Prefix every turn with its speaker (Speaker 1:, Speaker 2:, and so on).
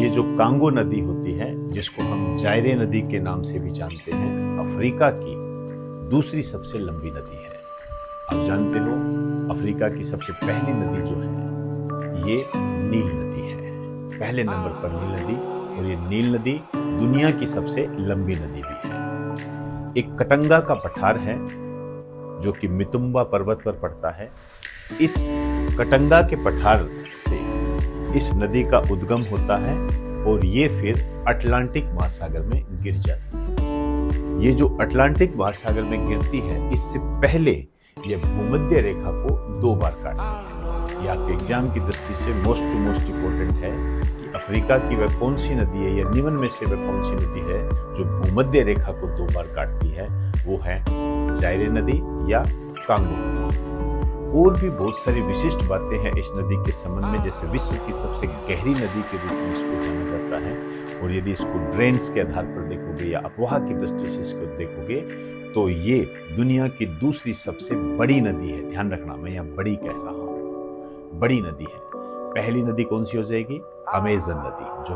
Speaker 1: ये जो कांगो नदी होती है, जिसको हम जायरे नदी के नाम से भी जानते हैं, अफ्रीका की दूसरी सबसे लंबी नदी है। आप जानते हो अफ्रीका की सबसे पहली नदी जो है ये नील नदी है। पहले नंबर पर नील नदी, और ये नील नदी दुनिया की सबसे लंबी नदी भी है। एक कटंगा का पठार है जो कि मितुम्बा पर्वत पर पड़ता है। इस कटंगा के पठार से इस नदी का उद्गम होता है और ये फिर अटलांटिक महासागर में गिर जाती है। ये जो अटलांटिक महासागर में गिरती है, इससे पहले ये भूमध्य रेखा को 2 बार काटती है। ये आपके एग्जाम की दृष्टि से मोस्ट इंपॉर्टेंट है कि अफ्रीका की वह कौन सी नदी है या निम्न में से वह कौन सी नदी है जो भूमध्य रेखा को 2 बार काटती है। वो है जायरे नदी या कांगो नदी। और भी बहुत सारी विशिष्ट बातें हैं इस नदी के संबंध में, जैसे विश्व की सबसे गहरी नदी के रूप में इसको जाना जाता है। और यदि इसको ड्रेन्स के आधार पर देखोगे या अफवाह की दृष्टि से इसको देखोगे तो ये दुनिया की दूसरी सबसे बड़ी नदी है। ध्यान रखना, मैं यहाँ बड़ी कह रहा हूँ, बड़ी नदी है। पहली नदी कौन सी हो जाएगी? अमेज़न नदी, जो